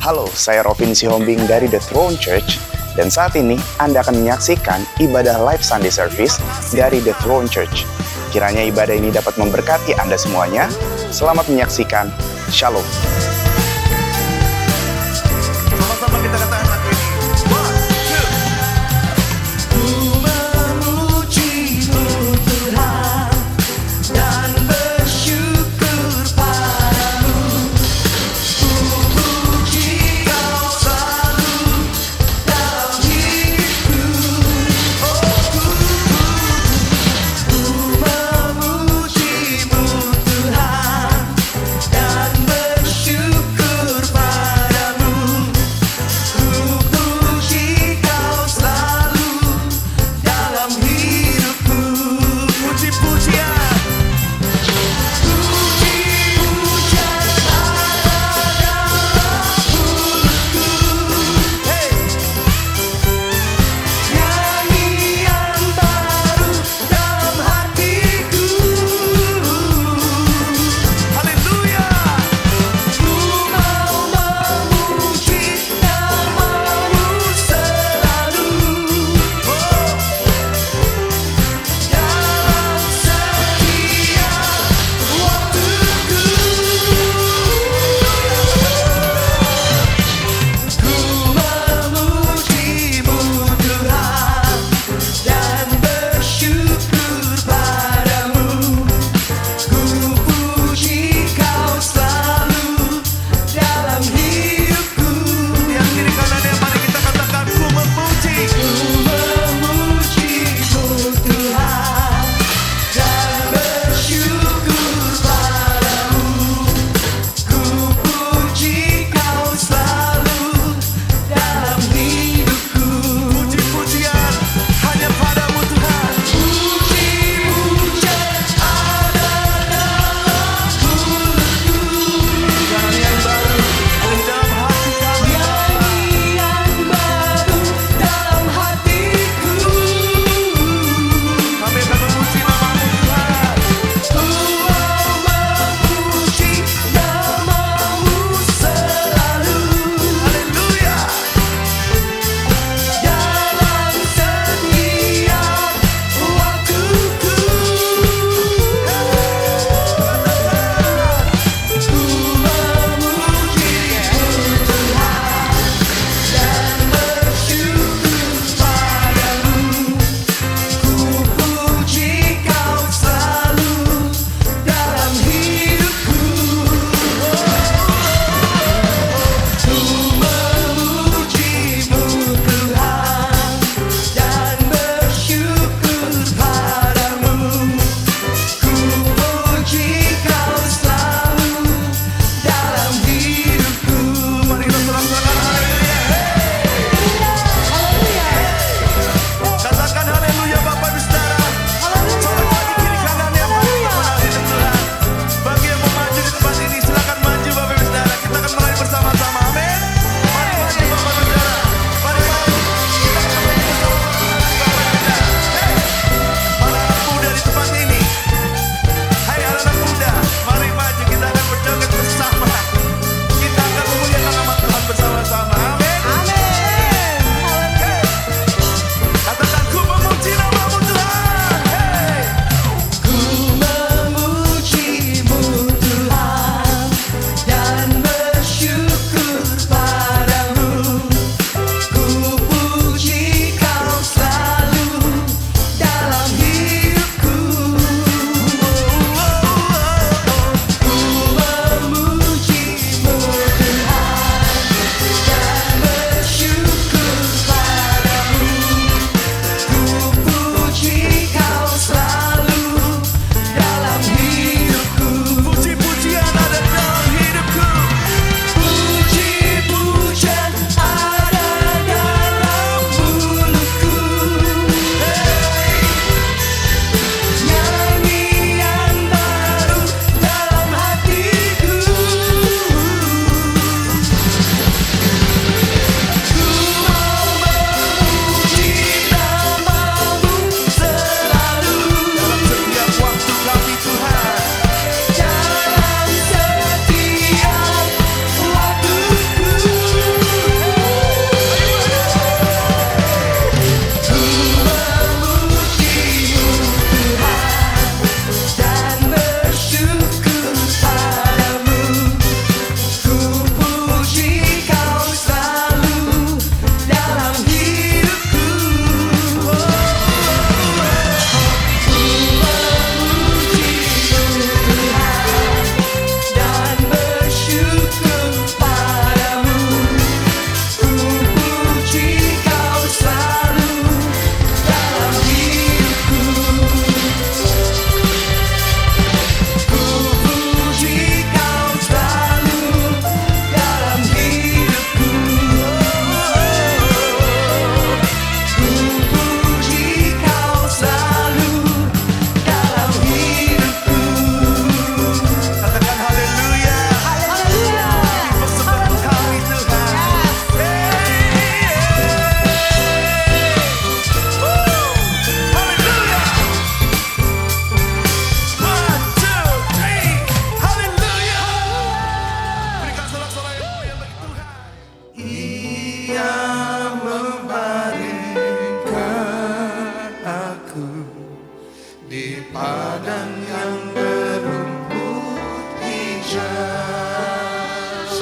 Halo, saya Rovin Sihombing dari The Throne Church, dan saat ini Anda akan menyaksikan ibadah live Sunday Service dari The Throne Church. Kiranya ibadah ini dapat memberkati Anda semuanya. Selamat menyaksikan. Shalom. Sama-sama kita katakan lagu ini. One, two. Ku memuji-Mu Tuhan dan bersyukur padamu. Ku puji Kau selalu dalam hidupku. Ku memuji-Mu Tuhan dan bersyukur padamu. Ku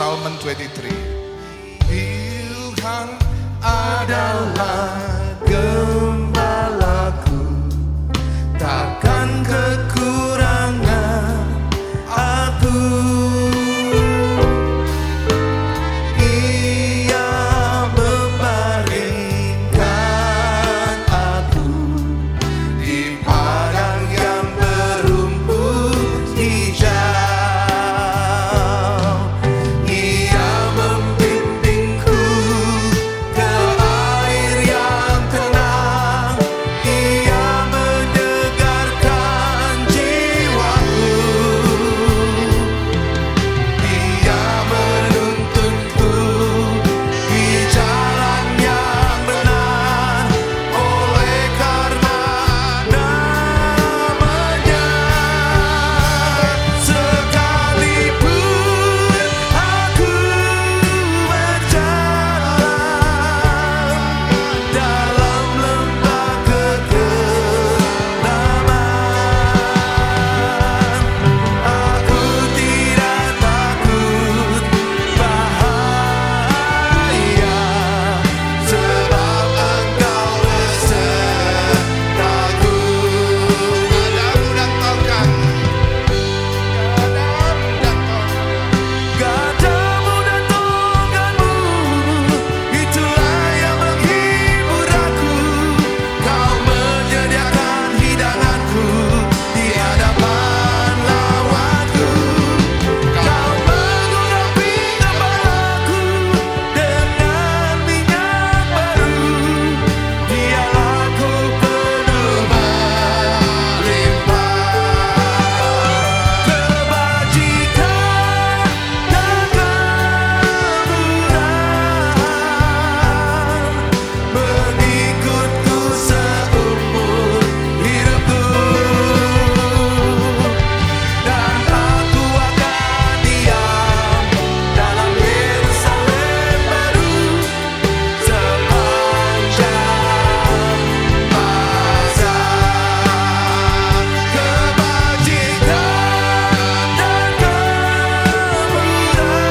Psalm 23. Tuhan adalah gembalaku, takkan kekurangan aku. Ia membaringkan aku di padang yang berumput hijau. Ia membimbingku ke air yang tenang. Ia menyegarkan jiwaku. Dia menuntunku di jalan yang benar oleh karena namanya. Sekalipun aku berjalan dalam lembah kekelaman, aku tidak takut bahaya, sebab Engkau besertaku. Gadamu dan tongganmu, itulah yang menghibur aku. Kau menyediakan hidanganku di hadapan lawanku. Kau mengurapi kepalaku dengan minyak baru. Dialah ku penuh melimpah. Kebajikan dan kemudahan mengikutku seumur hidupku. Dan aku akan diam dalam Yerusalem baru sepanjang masa. Kebajikan dan kemudahan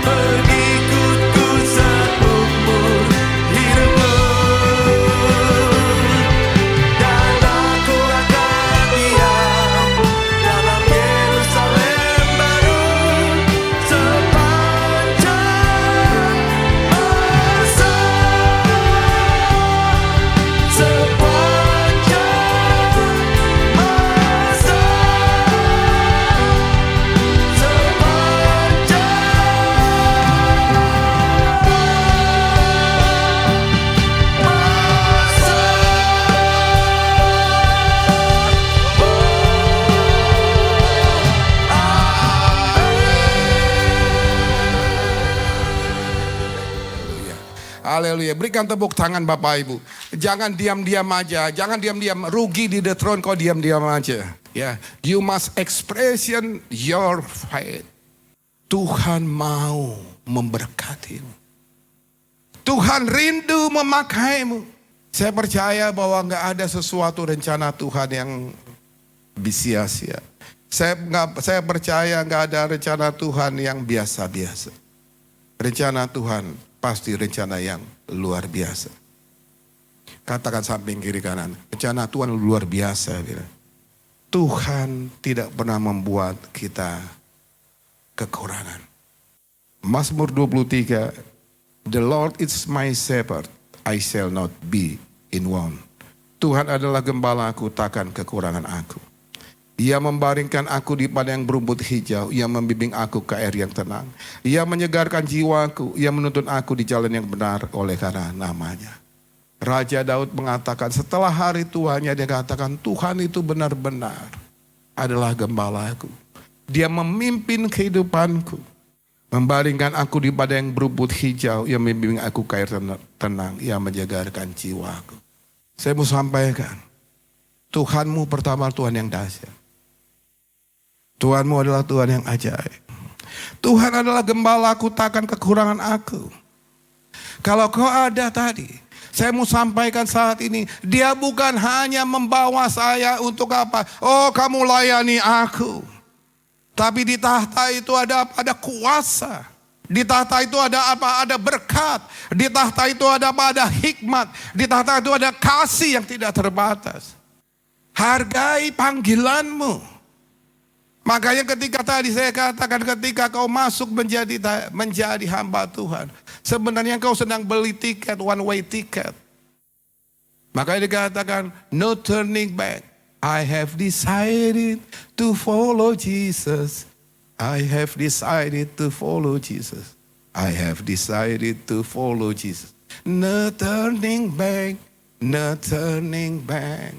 mengikutku seumur hidupku. Dan aku akan diam dalam Yerusalem baru sepanjang masa. Haleluya. Berikan tepuk tangan Bapak Ibu. Jangan diam-diam aja. Jangan diam-diam. Rugi di the throne kok diam-diam aja. Ya, you must expression your faith. Tuhan mau memberkatimu. Tuhan rindu memakaimu. Saya percaya bahwa nggak ada sesuatu rencana Tuhan yang sia-sia. Saya percaya nggak ada rencana Tuhan yang biasa-biasa. Rencana Tuhan pasti rencana yang luar biasa. Katakan samping kiri kanan, rencana Tuhan luar biasa. Tuhan tidak pernah membuat kita kekurangan. Mazmur 23, The Lord is my shepherd, I shall not be in want. Tuhan adalah gembalaku, takkan kekurangan aku. Ia membaringkan aku di padang yang berumput hijau. Ia membimbing aku ke air yang tenang. Ia menyegarkan jiwaku. Ia menuntun aku di jalan yang benar oleh karena namanya. Raja Daud mengatakan setelah hari tuanya, dia katakan Tuhan itu benar-benar adalah gembalaku. Dia memimpin kehidupanku. Membaringkan aku di padang yang berumput hijau. Ia membimbing aku ke air tenang. Ia menyegarkan jiwaku. Saya mau sampaikan, Tuhanmu pertama Tuhan yang dahsyat. Tuhanmu adalah Tuhan yang ajaib. Tuhan adalah gembalaku, takkan kekurangan aku. Kalau kau ada tadi, saya mau sampaikan saat ini, Dia bukan hanya membawa saya untuk apa? Oh, kamu layani aku. Tapi di tahta itu ada apa? Ada kuasa. Di tahta itu ada apa? Ada berkat. Di tahta itu ada apa? Ada hikmat. Di tahta itu ada kasih yang tidak terbatas. Hargai panggilanmu. Makanya ketika tadi saya katakan ketika kau masuk menjadi hamba Tuhan. Sebenarnya kau sedang beli tiket, one way ticket. Makanya dikatakan no turning back. I have decided to follow Jesus. I have decided to follow Jesus. I have decided to follow Jesus. No turning back, no turning back.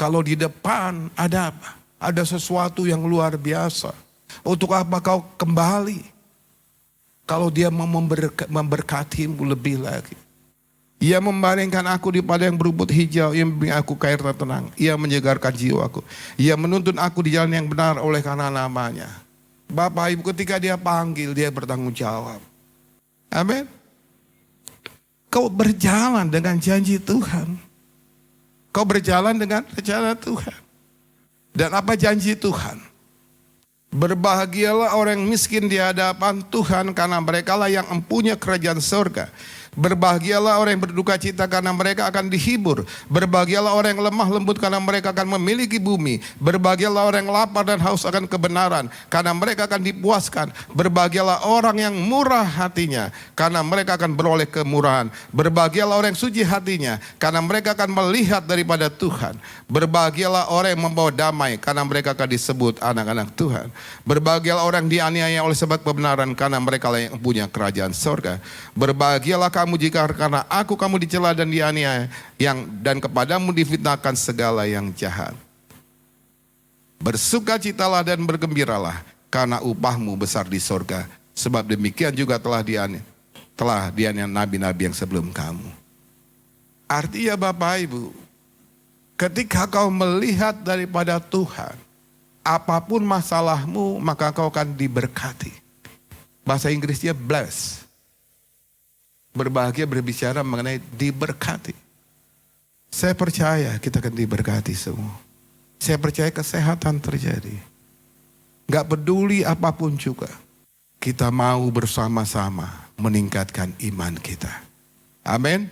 Kalau di depan ada apa? Ada sesuatu yang luar biasa. Untuk apa kau kembali? Kalau dia mau memberkatimu lebih lagi. Ia membaringkan aku di padang berumput hijau, ia memberi aku air tenang, ia menyegarkan jiwaku. Ia menuntun aku di jalan yang benar oleh karena namanya. Bapak Ibu ketika dia panggil, dia bertanggung jawab. Amin. Kau berjalan dengan janji Tuhan. Kau berjalan dengan rencana Tuhan. Dan apa janji Tuhan? Berbahagialah orang miskin di hadapan Tuhan karena merekalah yang mempunyai kerajaan surga. Berbahagialah orang yang berduka cita karena mereka akan dihibur. Berbahagialah orang yang lemah lembut karena mereka akan memiliki bumi. Berbahagialah orang yang lapar dan haus akan kebenaran karena mereka akan dipuaskan. Berbahagialah orang yang murah hatinya karena mereka akan beroleh kemurahan. Berbahagialah orang yang suci hatinya karena mereka akan melihat daripada Tuhan. Berbahagialah orang yang membawa damai karena mereka akan disebut anak-anak Tuhan. Berbahagialah orang yang dianiaya oleh sebab kebenaran karena mereka lah yang punya kerajaan surga. Berbahagialah kamu jika karena aku kamu dicela dan dianiaya dan kepadamu difitnahkan segala yang jahat. Bersukacitalah dan bergembiralah karena upahmu besar di sorga. Sebab demikian juga telah dianiaya nabi-nabi yang sebelum kamu. Artinya Bapak Ibu, ketika kau melihat daripada Tuhan, apapun masalahmu maka kau akan diberkati. Bahasa Inggrisnya bless. Berbahagia berbicara mengenai diberkati. Saya percaya kita akan diberkati semua. Saya percaya kesehatan terjadi. Gak peduli apapun juga. Kita mau bersama-sama meningkatkan iman kita. Amin.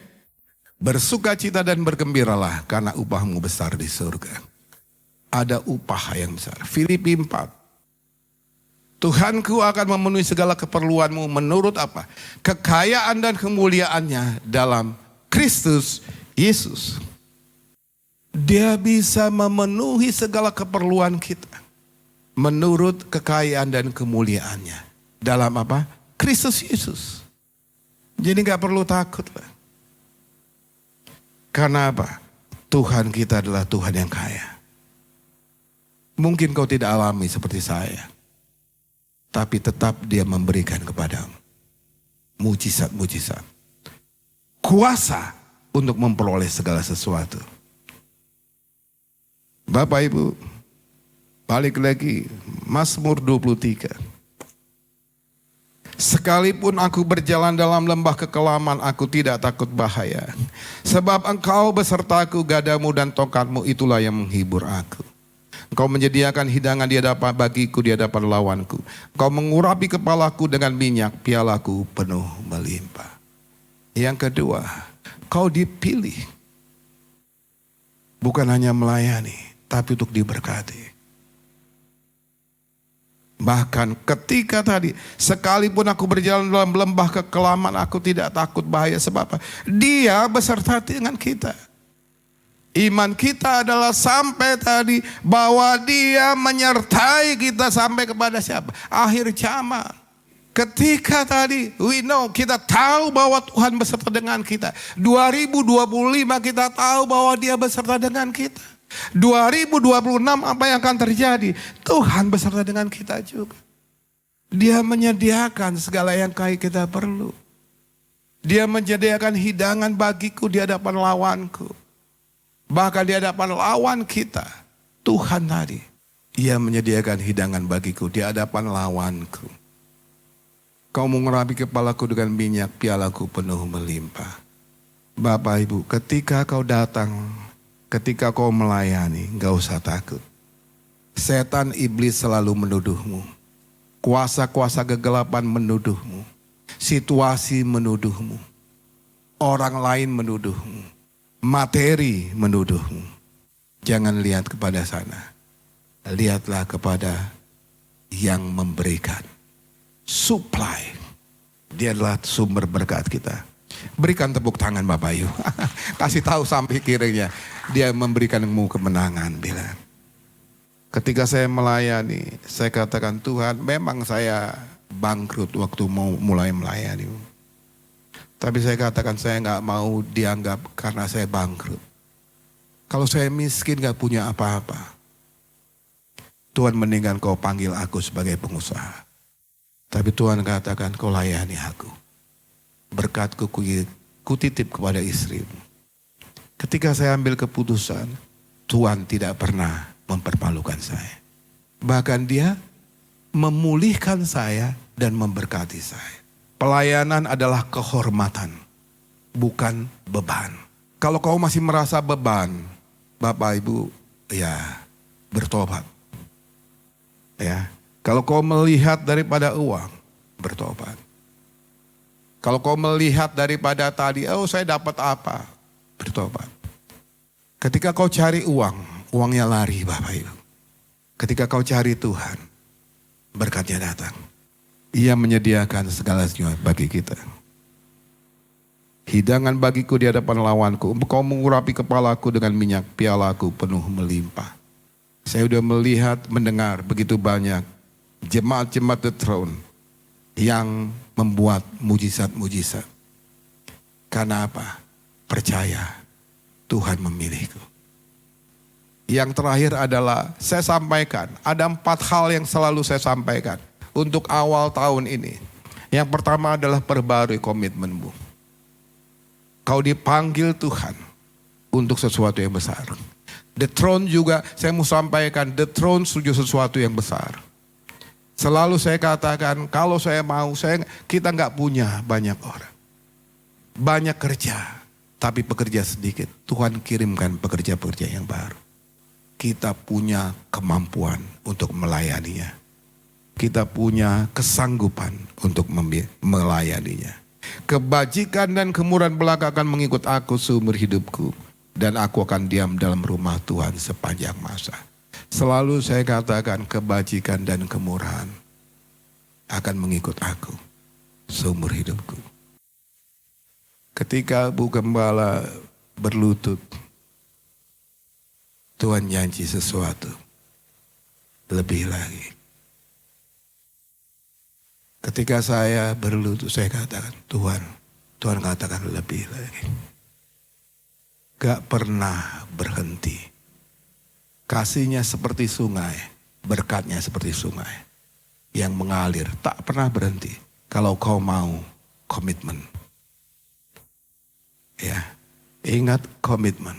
Bersukacita dan bergembiralah karena upahmu besar di surga. Ada upah yang besar. Filipi 4. Tuhanku akan memenuhi segala keperluanmu menurut apa? Kekayaan dan kemuliaannya dalam Kristus Yesus. Dia bisa memenuhi segala keperluan kita. Menurut kekayaan dan kemuliaannya. Dalam apa? Kristus Yesus. Jadi gak perlu takut. Karena apa? Tuhan kita adalah Tuhan yang kaya. Mungkin kau tidak alami seperti saya. Tapi tetap dia memberikan kepadamu mujizat-mujizat. Kuasa untuk memperoleh segala sesuatu. Bapak Ibu, balik lagi Mazmur 23. Sekalipun aku berjalan dalam lembah kekelaman, aku tidak takut bahaya. Sebab engkau besertaku, gadamu dan tongkatmu itulah yang menghibur aku. Engkau menyediakan hidangan di hadapan bagiku di hadapan lawanku. Engkau mengurapi kepalaku dengan minyak, pialaku penuh melimpah. Yang kedua, kau dipilih. Bukan hanya melayani, tapi untuk diberkati. Bahkan ketika tadi, sekalipun aku berjalan dalam lembah kekelaman, aku tidak takut bahaya. Sebab apa? Dia beserta dengan kita. Iman kita adalah sampai tadi bahwa dia menyertai kita sampai kepada siapa? Akhir zaman. Ketika tadi kita tahu bahwa Tuhan beserta dengan kita. 2025 kita tahu bahwa dia beserta dengan kita. 2026 apa yang akan terjadi? Tuhan beserta dengan kita juga. Dia menyediakan segala yang kita perlu. Dia menyediakan hidangan bagiku di hadapan lawanku. Bahkan di hadapan lawan kita, Tuhan tadi, ia menyediakan hidangan bagiku di hadapan lawanku. Kau mengurapi kepalaku dengan minyak, pialaku penuh melimpah. Bapak Ibu, ketika kau datang, ketika kau melayani, gak usah takut. Setan iblis selalu menuduhmu. Kuasa-kuasa kegelapan menuduhmu. Situasi menuduhmu. Orang lain menuduhmu. Materi menuduhmu. Jangan lihat kepada sana. Lihatlah kepada yang memberikan. Supply. Dia adalah sumber berkat kita. Berikan tepuk tangan Bapak Ibu. Kasih tahu sampai kirinya. Dia memberikanmu kemenangan. Bilang. Ketika saya melayani, saya katakan Tuhan, memang saya bangkrut waktu mau mulai melayani. Tapi saya katakan saya nggak mau dianggap karena saya bangkrut. Kalau saya miskin nggak punya apa-apa. Tuhan mendingan kau panggil aku sebagai pengusaha. Tapi Tuhan katakan kau layani aku. Berkatku kutitip kepada istrimu. Ketika saya ambil keputusan, Tuhan tidak pernah mempermalukan saya. Bahkan dia memulihkan saya dan memberkati saya. Pelayanan adalah kehormatan, bukan beban. Kalau kau masih merasa beban, Bapak Ibu, ya bertobat. Ya, kalau kau melihat daripada uang, bertobat. Kalau kau melihat daripada tadi, oh saya dapat apa, bertobat. Ketika kau cari uang, uangnya lari Bapak Ibu. Ketika kau cari Tuhan, berkatnya datang. Ia menyediakan segala sesuatu bagi kita. Hidangan bagiku di hadapan lawanku. Kau mengurapi kepalaku dengan minyak, pialaku penuh melimpah. Saya sudah melihat, mendengar begitu banyak jemaat-jemaat The Throne yang membuat mujizat-mujizat. Karena apa? Percaya Tuhan memilihku. Yang terakhir adalah saya sampaikan, ada 4 hal yang selalu saya sampaikan untuk awal tahun ini. Yang pertama adalah perbarui komitmenmu. Kau dipanggil Tuhan untuk sesuatu yang besar. The Throne juga saya mau sampaikan, The Throne setuju sesuatu yang besar. Selalu saya katakan kalau saya mau, kita nggak punya banyak orang. Banyak kerja, tapi pekerja sedikit. Tuhan kirimkan pekerja-pekerja yang baru. Kita punya kemampuan untuk melayaninya. Kita punya kesanggupan untuk melayaninya. Kebajikan dan kemurahan belaka akan mengikut aku seumur hidupku. Dan aku akan diam dalam rumah Tuhan sepanjang masa. Selalu saya katakan kebajikan dan kemurahan akan mengikut aku seumur hidupku. Ketika Bu Gembala berlutut, Tuhan janji sesuatu lebih lagi. Ketika saya berlutut, saya katakan Tuhan katakan lebih lagi. Gak pernah berhenti. Kasihnya seperti sungai, berkatnya seperti sungai yang mengalir, tak pernah berhenti. Kalau kau mau komitmen. Ya, ingat komitmen.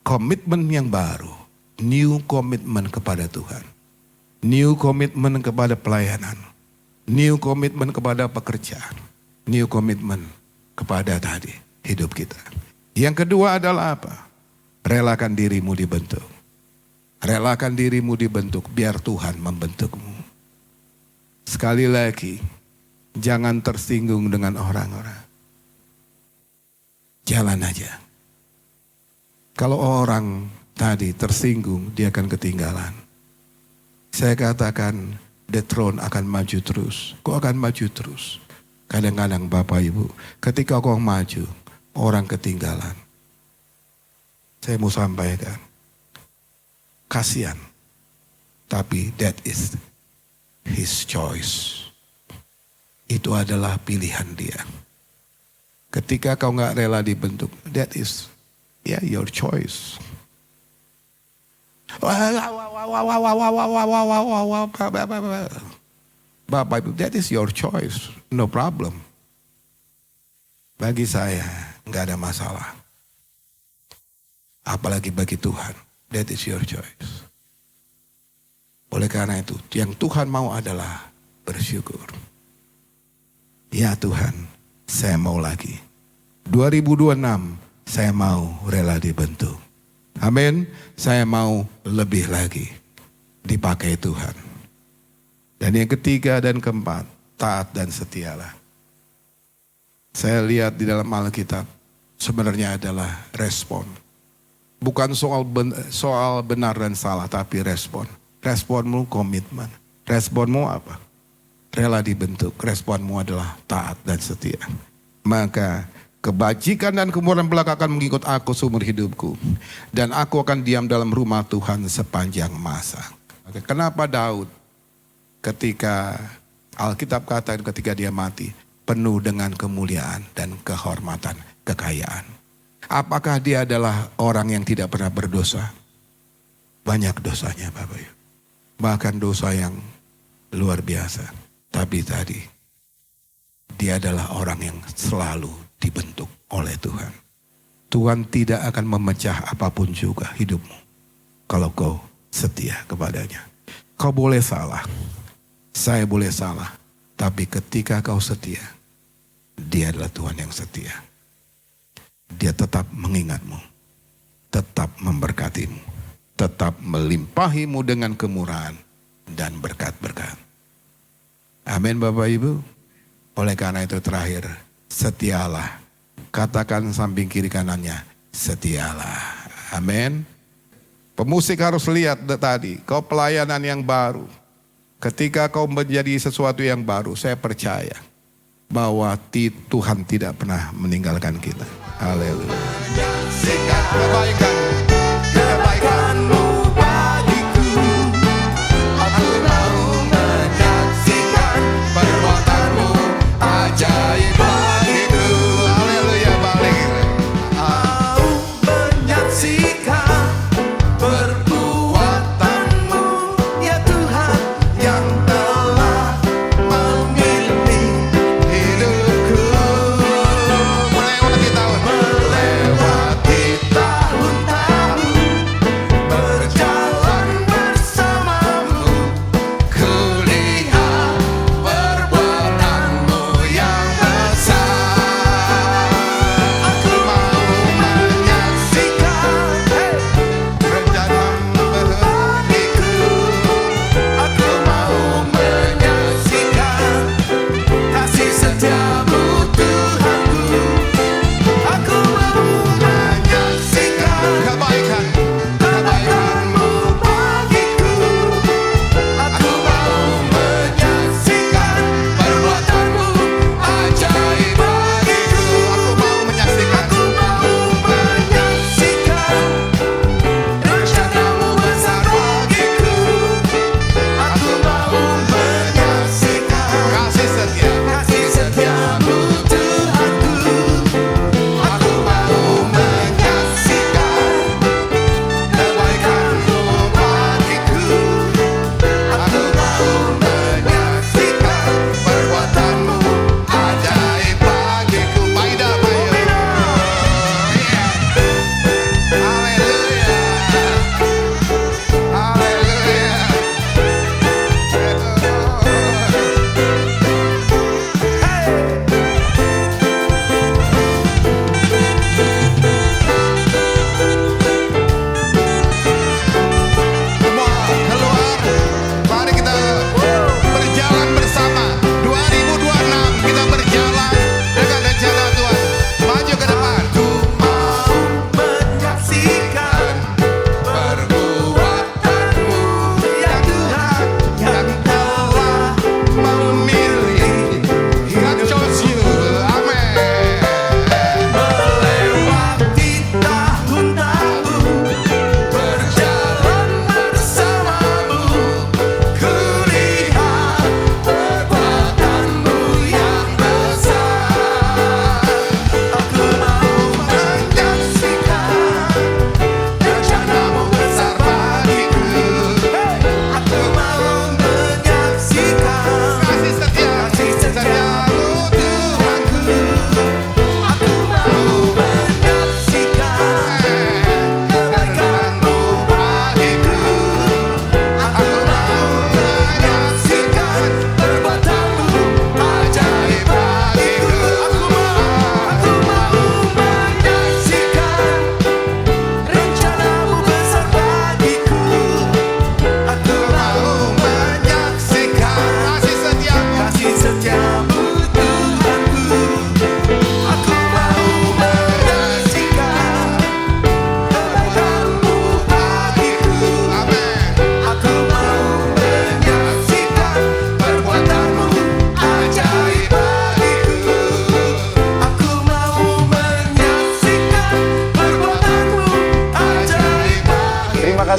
Komitmen yang baru, new komitmen kepada Tuhan, new komitmen kepada pelayanan, new komitmen kepada pekerjaan, new komitmen kepada tadi hidup kita. Yang kedua adalah apa? Relakan dirimu dibentuk. Relakan dirimu dibentuk biar Tuhan membentukmu. Sekali lagi, jangan tersinggung dengan orang-orang. Jalan aja. Kalau orang tadi tersinggung, dia akan ketinggalan. Saya katakan, The Throne akan maju terus. Kau akan maju terus. Kadang-kadang Bapak Ibu, ketika kau maju, orang ketinggalan. Saya mau sampaikan, kasihan. Tapi that is his choice. Itu adalah pilihan dia. Ketika kau gak rela dibentuk, that is your choice. Bapak Ibu, that is your choice. No problem. Bagi saya nggak ada masalah. Apalagi bagi Tuhan, that is your choice. Oleh karena itu, yang Tuhan mau adalah bersyukur. Ya Tuhan, saya mau lagi. 2026 saya mau rela dibentuk. Amin. Saya mau lebih lagi. dipakai Tuhan. Dan yang ketiga dan keempat, taat dan setialah. Saya lihat di dalam Alkitab sebenarnya adalah respon. Bukan soal benar dan salah, tapi respon. Responmu komitmen. Responmu apa? Rela dibentuk. Responmu adalah taat dan setia. Maka kebajikan dan kemurahan belaka akan mengikut aku seumur hidupku. Dan aku akan diam dalam rumah Tuhan sepanjang masa. Kenapa Daud ketika Alkitab katakan ketika dia mati, penuh dengan kemuliaan dan kehormatan, kekayaan. Apakah dia adalah orang yang tidak pernah berdosa? Banyak dosanya Bapak Ibu. Bahkan dosa yang luar biasa. Tapi tadi, dia adalah orang yang selalu dibentuk oleh Tuhan. Tuhan tidak akan memecah apapun juga hidupmu kalau kau setia kepadanya. Kau boleh salah, saya boleh salah. Tapi ketika kau setia, dia adalah Tuhan yang setia. Dia tetap mengingatmu, tetap memberkatimu, tetap melimpahimu dengan kemurahan dan berkat-berkat. Amin Bapak Ibu. Oleh karena itu terakhir, setialah. Katakan samping kiri kanannya, setialah. Amin. Pemusik harus lihat tadi, kau pelayanan yang baru. Ketika kau menjadi sesuatu yang baru, saya percaya bahwa Tuhan tidak pernah meninggalkan kita. Haleluya. Menyaksikan kebaikan-Mu bagiku. Aku mau menyaksikan perbuatan-Mu ajaib bagiku. Haleluya, balik. Mau menyaksikan perbuatan-Mu, ya Tuhan, yang telah memilih hidupku. Melewati tahun. Melewati tahun-tahun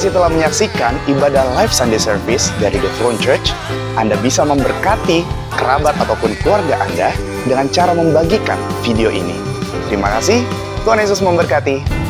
kasih telah menyaksikan ibadah live Sunday Service dari The Throne Church. Anda bisa memberkati kerabat ataupun keluarga Anda dengan cara membagikan video ini. Terima kasih, Tuhan Yesus memberkati.